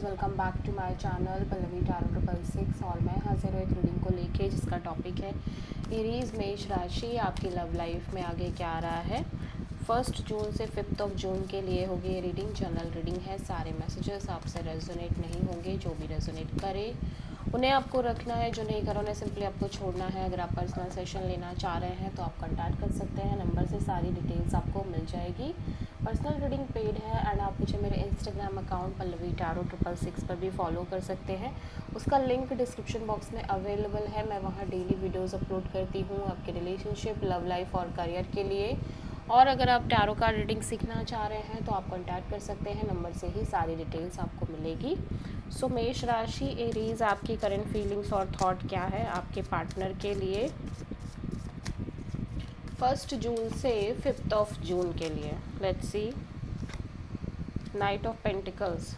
Welcome back to my channel Pallavi tarot 666। और मैं हाजिर हूँ एक रीडिंग को लेके जिसका टॉपिक है एरीज मेष राशि, आपकी लव लाइफ में आगे क्या आ रहा है। 1 जून से 5 जून के लिए होगी ये रीडिंग। जनरल रीडिंग है, सारे मैसेजेस आपसे रेजोनेट नहीं होंगे। जो भी रेजोनेट करे उन्हें आपको रखना है, जो नहीं करो उन्हें सिंपली आपको छोड़ना है। अगर आप पर्सनल सेशन लेना चाह रहे हैं तो आप कांटेक्ट कर सकते हैं, नंबर से सारी डिटेल्स आपको मिल जाएगी। पर्सनल रीडिंग पेड है एंड आप मुझे मेरे इंस्टाग्राम अकाउंट पल्लवी टैरो 666 पर भी फॉलो कर सकते हैं। उसका लिंक डिस्क्रिप्शन बॉक्स में अवेलेबल है। मैं वहाँ डेली वीडियोस अपलोड करती हूँ आपके रिलेशनशिप, लव लाइफ और करियर के लिए। और अगर आप टैरो कार्ड रीडिंग सीखना चाह रहे हैं तो आप कांटेक्ट कर सकते हैं, नंबर से ही सारी डिटेल्स आपको मिलेगी। सो मेष राशि एरीज, आपकी करंट फीलिंग्स और थॉट क्या है आपके पार्टनर के लिए 1 जून से 5 जून के लिए। Let's see. Knight of pentacles.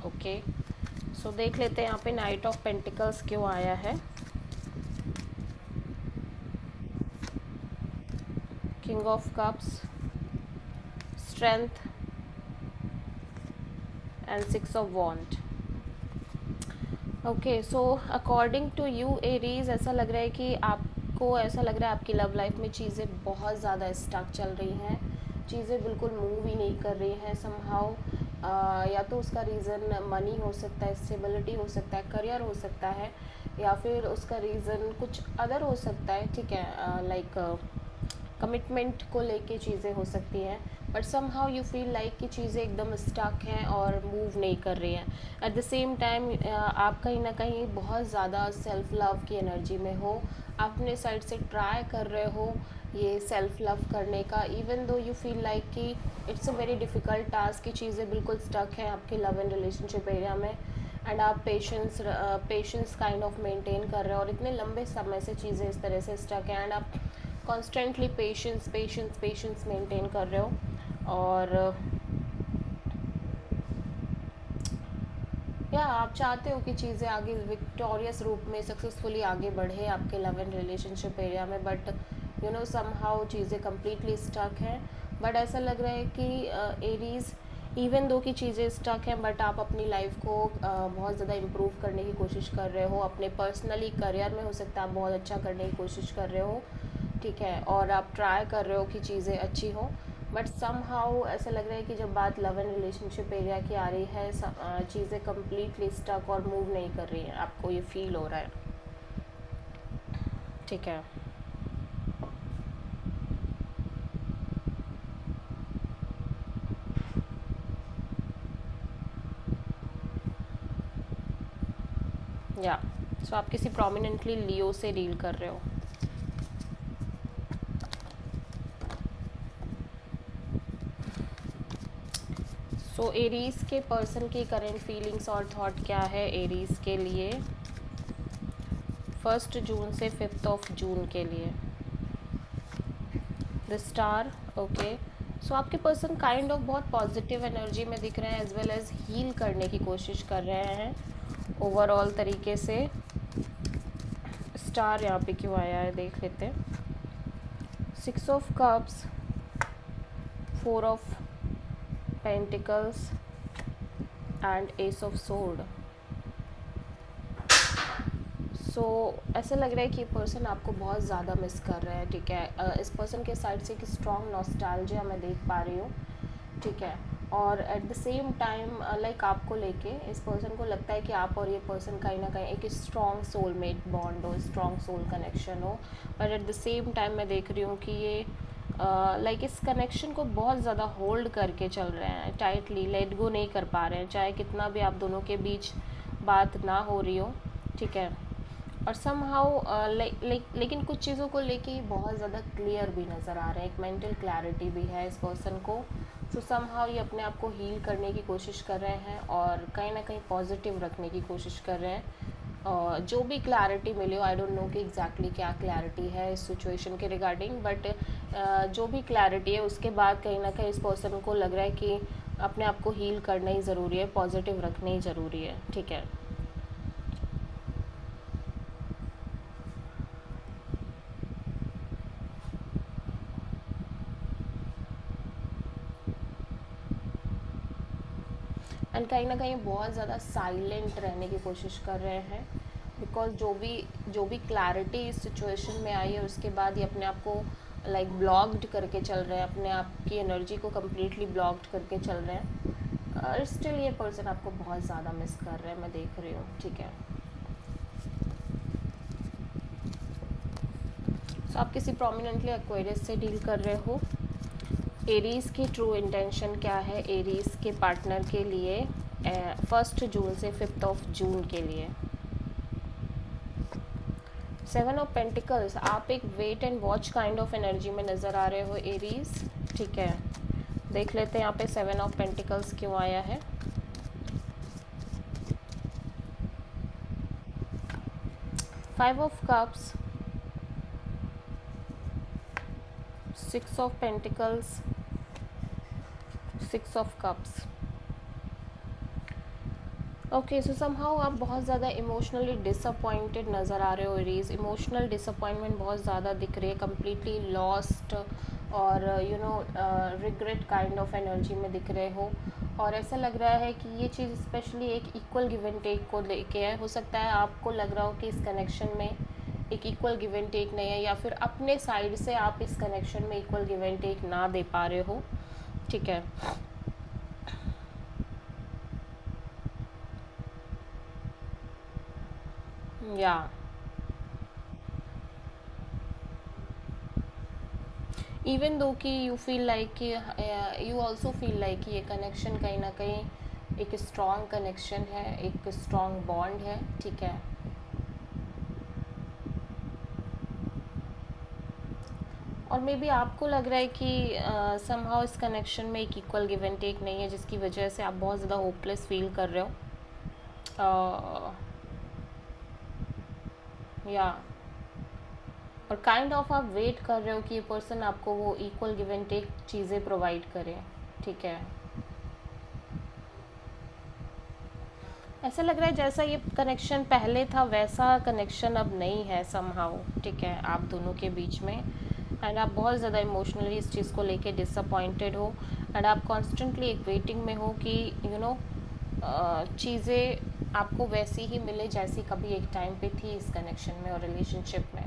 Okay, so देख लेते हैं यहाँ पे नाइट ऑफ पेंटिकल्स क्यों आया है। King of cups, strength and 6 of wand. Okay, so according to you Aries, ऐसा लग रहा है कि आपको ऐसा लग रहा है आपकी लव लाइफ में चीज़ें बहुत ज़्यादा स्टक चल रही हैं, चीज़ें बिल्कुल मूव ही नहीं कर रही हैं समहाउ। या तो उसका रीज़न मनी हो सकता है, स्टेबिलिटी हो सकता है, करियर हो सकता है, या फिर उसका रीज़न कुछ अदर हो सकता है। ठीक है, लाइक कमिटमेंट को लेके चीज़ें हो सकती हैं, but somehow you feel like कि चीज़ें एकदम स्टक हैं और मूव नहीं कर रही हैं। एट द सेम टाइम आप कहीं ना कहीं बहुत ज़्यादा सेल्फ लव की एनर्जी में हो, आप अपने साइड से ट्राई कर रहे हो ये सेल्फ लव करने का, even though you feel like कि it's a very difficult task की चीज़ें बिल्कुल स्टक हैं आपके लव एंड रिलेशनशिप एरिया में। एंड आप पेशेंस काइंड ऑफ मेंटेन कर रहे हो और इतने लंबे समय से चीज़ें इस तरह से स्टक हैं एंड आप कॉन्स्टेंटली पेशेंस मेंटेन कर रहे हो। और या आप चाहते हो कि चीज़ें आगे विक्टोरियस रूप में सक्सेसफुली आगे बढ़े आपके लव एंड रिलेशनशिप एरिया में, बट यू नो समहाउ चीज़ें कम्प्लीटली स्टक हैं। बट ऐसा लग रहा है कि एरीज, इवन दो की चीज़ें स्टक हैं, बट आप अपनी लाइफ को बहुत ज़्यादा इम्प्रूव करने की कोशिश कर रहे हो। अपने पर्सनली करियर में हो सकता है आप बहुत अच्छा करने की कोशिश कर रहे हो, ठीक है, और आप ट्राई कर रहे हो कि चीज़ें अच्छी हो। बट सम हाउ ऐसा लग रहा है कि जब बात लव एंड रिलेशनशिप एरिया की आ रही है, चीज़ें कम्प्लीटली स्टक और मूव नहीं कर रही हैं, आपको ये फील हो रहा है। ठीक है, या सो आप किसी प्रोमिनेंटली लियो से डील कर रहे हो। सो एरीज के पर्सन की करंट फीलिंग्स और थॉट क्या है एरीज के लिए 1 जून से 5 जून के लिए। The star. ओके, सो आपके पर्सन काइंड ऑफ बहुत पॉजिटिव एनर्जी में दिख रहे हैं, एज वेल एज हील करने की कोशिश कर रहे हैं ओवरऑल तरीके से। स्टार यहाँ पे क्यों आया है देख लेते हैं। 6 of cups, 4 of pentacles and ace of sword. So ऐसा लग रहा है कि ये पर्सन आपको बहुत ज़्यादा मिस कर रहा है। ठीक है, इस पर्सन के साइड से एक स्ट्रॉन्ग नॉस्टैल्जिया मैं देख पा रही हूँ। ठीक है, और at the same time like आपको लेके इस पर्सन को लगता है कि आप और ये पर्सन कहीं ना कहीं एक स्ट्रॉन्ग सोलमेट बॉन्ड हो, स्ट्रॉन्ग सोल कनेक्शन हो। But at the same time मैं देख रही हूँ कि ये लाइक इस कनेक्शन को बहुत ज़्यादा होल्ड करके चल रहे हैं, टाइटली लेट गो नहीं कर पा रहे हैं, चाहे कितना भी आप दोनों के बीच बात ना हो रही हो। ठीक है, और सम हाउ लेकिन कुछ चीज़ों को लेके बहुत ज़्यादा क्लियर भी नज़र आ रहे हैं, एक मेंटल क्लैरिटी भी है इस पर्सन को। सो सम हाउ ये अपने आप को हील करने की कोशिश कर रहे हैं और कहीं ना कहीं पॉजिटिव रखने की कोशिश कर रहे हैं। जो भी क्लैरिटी मिली हो, आई डोंट नो कि एग्जैक्टली क्या क्लैरिटी है इस सिचुएशन के रिगार्डिंग, बट जो भी क्लैरिटी है उसके बाद कहीं ना कहीं इस पर्सन को लग रहा है कि अपने आप को हील करना ही ज़रूरी है, पॉजिटिव रखना ही ज़रूरी है। ठीक है, एंड कहीं ना कहीं बहुत ज़्यादा साइलेंट रहने की कोशिश कर रहे हैं, बिकॉज जो भी क्लैरिटी इस सिचुएशन में आई है उसके बाद ये अपने आप को लाइक ब्लॉक्ड करके चल रहे हैं, अपने आप की एनर्जी को कम्प्लीटली ब्लॉक्ड करके चल रहे हैं। और स्टिल ये पर्सन आपको बहुत ज़्यादा मिस कर रहे हैं, मैं देख रही हूँ, ठीक है। सो आप किसी प्रोमिनेंटली एक्वेरियस से डील कर रहे हो। एरीज़ की ट्रू इंटेंशन क्या है एरीज़ के पार्टनर के लिए 1 जून से 5 जून के लिए। 7 ऑफ पेंटिकल्स, आप एक wait and watch kind of energy में नज़र आ रहे हो एरीज़, ठीक है। देख लेते हैं यहाँ पे 7 ऑफ पेंटिकल्स क्यों आया है। 5 of cups, 6 of pentacles, 6 of cups. Okay, so somehow आप बहुत ज़्यादा इमोशनली डिसअपॉइंटेड नज़र आ रहे हो एरीज़। इमोशनल डिसअपॉइंटमेंट बहुत ज़्यादा दिख रही है, कम्प्लीटली लॉस्ट और रिग्रेट काइंड ऑफ एनर्जी में दिख रहे हो। और ऐसा लग रहा है कि ये चीज़ स्पेशली एक इक्वल गिव एंड टेक को लेके है। हो सकता है आपको लग रहा हो कि इस कनेक्शन में एक इक्वल गिव एंड टेक नहीं है, या फिर अपने साइड से आप इस कनेक्शन में इक्वल गिव एंड टेक ना दे पा रहे हो, ठीक है। या इवन दो कि यू फील लाइक कि यू ऑल्सो फील लाइक कि ये कनेक्शन कहीं ना कहीं एक स्ट्रॉन्ग कनेक्शन है, एक स्ट्रॉन्ग बॉन्ड है, ठीक है। और मे बी आपको लग रहा है कि समहाउ इस कनेक्शन में एक इक्वल गिव एंड टेक नहीं है, जिसकी वजह से आप बहुत ज़्यादा होपलेस फील कर रहे हो। या और काइंड ऑफ आप वेट कर रहे हो कि ये पर्सन आपको वो इक्वल गिव एंड टेक चीज़ें प्रोवाइड करे, ठीक है। ऐसा लग रहा है जैसा ये कनेक्शन पहले था वैसा कनेक्शन अब नहीं है समहाउ, ठीक है, आप दोनों के बीच में। एंड आप बहुत ज़्यादा इमोशनली इस चीज़ को लेके डिसअपॉइंटेड हो, एंड आप कॉन्स्टेंटली एक वेटिंग में हो कि चीज़ें आपको वैसी ही मिले जैसी कभी एक टाइम पे थी इस कनेक्शन में और रिलेशनशिप में,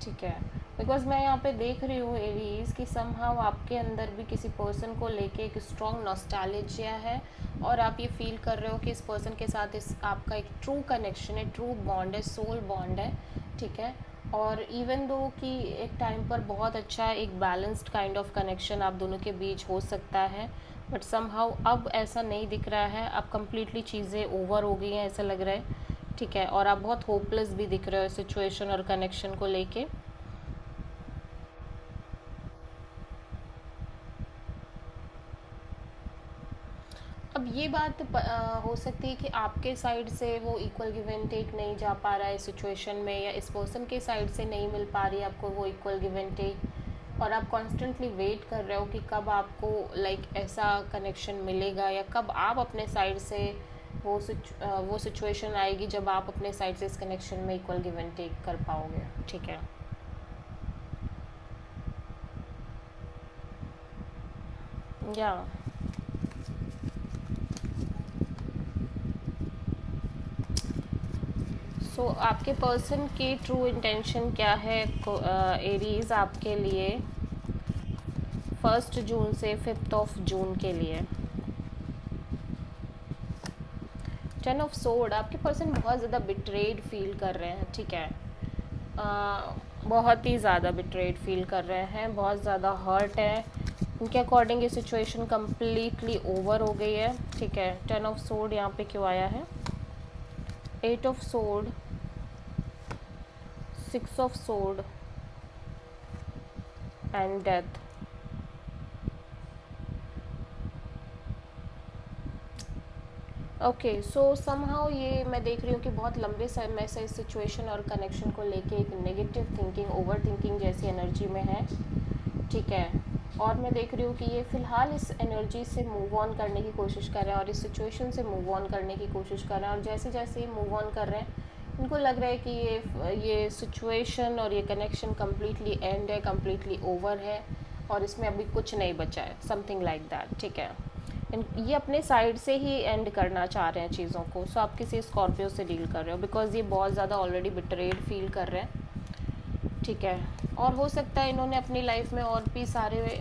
ठीक है। बिकॉज मैं यहाँ पे देख रही हूँ एरीज कि समहाउ आपके अंदर भी किसी पर्सन को लेके एक स्ट्रॉन्ग नॉस्टैल्जिया है, और आप ये फील कर रहे हो कि इस पर्सन के साथ इस आपका एक ट्रू कनेक्शन है, ट्रू बॉन्ड है, सोल बॉन्ड है, ठीक है। और इवन दो कि एक टाइम पर बहुत अच्छा एक बैलेंस्ड काइंड ऑफ कनेक्शन आप दोनों के बीच हो सकता है, बट समहाउ अब ऐसा नहीं दिख रहा है। अब कम्प्लीटली चीज़ें ओवर हो गई हैं ऐसा लग रहा है, ठीक है। और आप बहुत होपलेस भी दिख रहे हो सिचुएशन और कनेक्शन को लेके। अब ये बात हो सकती है कि आपके साइड से वो इक्वल गिव एंड टेक नहीं जा पा रहा है सिचुएशन में, या इस पर्सन के साइड से नहीं मिल पा रही है आपको वो इक्वल गिव एंड टेक, और आप कॉन्स्टेंटली वेट कर रहे हो कि कब आपको लाइक ऐसा कनेक्शन मिलेगा, या कब आप अपने साइड से वो सिचुएशन आएगी जब आप अपने साइड से इस कनेक्शन में इक्वल गिव एंड टेक कर पाओगे, ठीक है। या सो आपके पर्सन की ट्रू इंटेंशन क्या है एरीज आपके लिए 1 जून से 5 जून के लिए। 10 ऑफ सोर्ड, आपके पर्सन बहुत ज़्यादा बिट्रेड फील कर रहे हैं, ठीक है। बहुत ही ज़्यादा बिट्रेड फील कर रहे हैं, बहुत ज़्यादा हर्ट है। उनके अकॉर्डिंग ये सिचुएशन कम्प्लीटली ओवर हो गई है, ठीक है। 10 ऑफ सोर्ड यहाँ पे क्यों आया है। 8 of sword, 6 of sword and death. Okay, so somehow ये मैं देख रही हूँ कि बहुत लंबे समय से इस सिचुएशन और कनेक्शन को लेके एक नेगेटिव थिंकिंग, ओवर थिंकिंग जैसी एनर्जी में है, ठीक है। और मैं देख रही हूँ कि ये फ़िलहाल इस एनर्जी से मूव ऑन करने की कोशिश कर रहे हैं, और इस सिचुएशन से मूव ऑन करने की कोशिश कर रहे हैं, और जैसे जैसे ये मूव ऑन कर रहे हैं इनको लग रहा है कि ये सिचुएशन और ये कनेक्शन कम्प्लीटली एंड है, कम्प्लीटली ओवर है, और इसमें अभी कुछ नहीं बचा है, समथिंग लाइक दैट, ठीक है। ये अपने साइड से ही एंड करना चाह रहे हैं चीज़ों को। सो आप किसी स्कॉर्पियो से डील कर रहे हो बिकॉज ये बहुत ज़्यादा ऑलरेडी बिट्रेड फील कर रहे हैं, ठीक है। और हो सकता है इन्होंने अपनी लाइफ में और भी सारे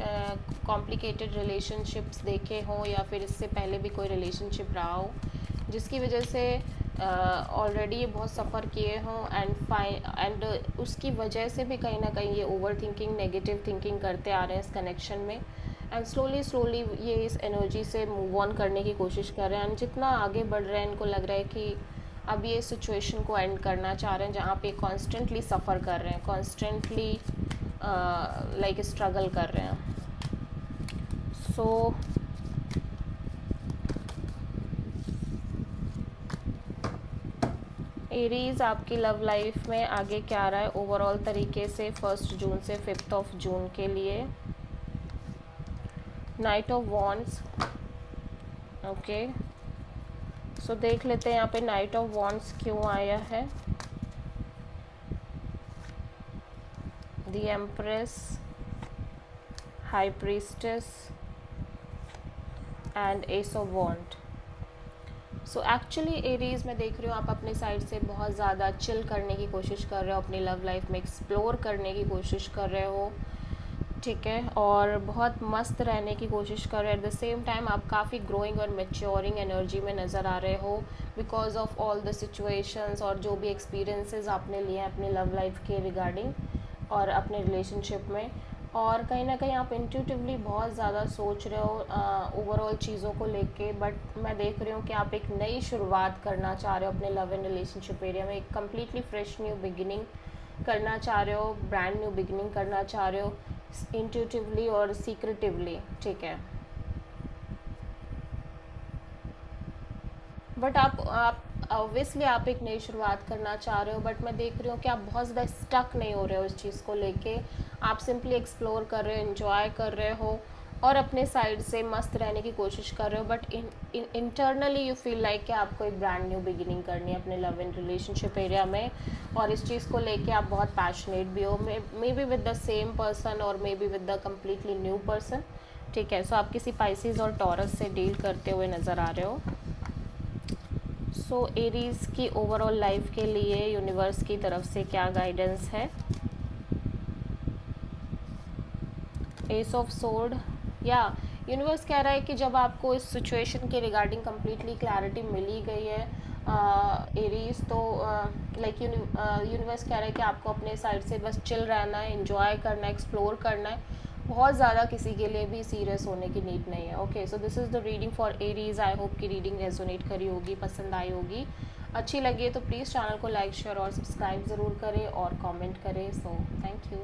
कॉम्प्लिकेटेड रिलेशनशिप्स देखे हों, या फिर इससे पहले भी कोई रिलेशनशिप रहा हो जिसकी वजह से ऑलरेडी ये बहुत सफ़र किए हों, एंड उसकी वजह से भी कहीं ना कहीं ये ओवर थिंकिंग, नेगेटिव थिंकिंग करते आ रहे हैं इस कनेक्शन में। एंड स्लोली ये इस एनर्जी से मूव ऑन करने की कोशिश कर रहे हैं। एंड जितना आगे बढ़ रहे हैं इनको लग रहा है कि अब ये सिचुएशन को एंड करना चाह रहे हैं जहाँ पे कॉन्स्टेंटली सफ़र कर रहे हैं, कॉन्स्टेंटली लाइक स्ट्रगल कर रहे हैं। सो एरीज आपकी लव लाइफ में आगे क्या रहा है ओवरऑल तरीके से 1 जून से 5 जून के लिए। Knight of wands, okay. So देख लेते हैं यहाँ पे नाइट ऑफ वॉन्ड्स क्यों आया है। The empress, high priestess and ace of wand. So actually Aries में देख रही हूँ आप अपने साइड से बहुत ज़्यादा चिल करने की कोशिश कर रहे हो, अपनी लव लाइफ में एक्सप्लोर करने की कोशिश कर रहे हो, ठीक है, और बहुत मस्त रहने की कोशिश कर रहे हो। एट द सेम टाइम आप काफ़ी ग्रोइंग और मेच्योरिंग एनर्जी में नज़र आ रहे हो because of all the situations और जो भी एक्सपीरियंसेस आपने लिए हैं अपनी लव लाइफ के रिगार्डिंग और अपने रिलेशनशिप में। और कहीं ना कहीं आप इंट्यूटिवली बहुत ज़्यादा सोच रहे हो ओवरऑल चीज़ों को लेके, बट मैं देख रही हूँ कि आप एक नई शुरुआत करना चाह रहे हो अपने लव एंड रिलेशनशिप एरिया में, एक कम्प्लीटली फ्रेश न्यू बिगिनिंग करना चाह रहे हो, ब्रांड न्यू बिगिनिंग करना चाह रहे हो इंट्यूटिवली और सीक्रेटिवली, ठीक है। बट आप ऑब्वियसली आप एक नई शुरुआत करना चाह रहे हो, बट मैं देख रही हूँ कि आप बहुत ज़्यादा स्टक नहीं हो रहे हो इस चीज़ को लेके। आप सिंपली एक्सप्लोर कर रहे हो, एंजॉय कर रहे हो और अपने साइड से मस्त रहने की कोशिश कर रहे हो, but internally you feel like कि आपको एक ब्रांड न्यू बिगिनिंग करनी है अपने लव एंड रिलेशनशिप एरिया में। और इस चीज़ को लेके आप बहुत पैशनेट भी हो, may be with the same person और may be with the completely new person, ठीक है। सो आप किसी पाइसिस और टॉरस से डील करते हुए नज़र आ रहे हो। सो एरीज की ओवरऑल लाइफ के लिए यूनिवर्स की तरफ से क्या गाइडेंस है। एस ऑफ सोर्ड, या यूनिवर्स कह रहा है कि जब आपको इस सिचुएशन के रिगार्डिंग कम्प्लीटली क्लैरिटी मिली गई है एरीज, तो लाइक यूनिवर्स कह रहा है कि आपको अपने साइड से बस चिल रहना है, एंजॉय करना है, एक्सप्लोर करना है, बहुत ज़्यादा किसी के लिए भी सीरियस होने की नीड नहीं है। Okay, so this is the reading for Aries. I hope कि रीडिंग रेजोनेट करी होगी, पसंद आई होगी, अच्छी लगी है तो प्लीज़ चैनल को लाइक, शेयर और सब्सक्राइब ज़रूर करें और कमेंट करें। So thank you.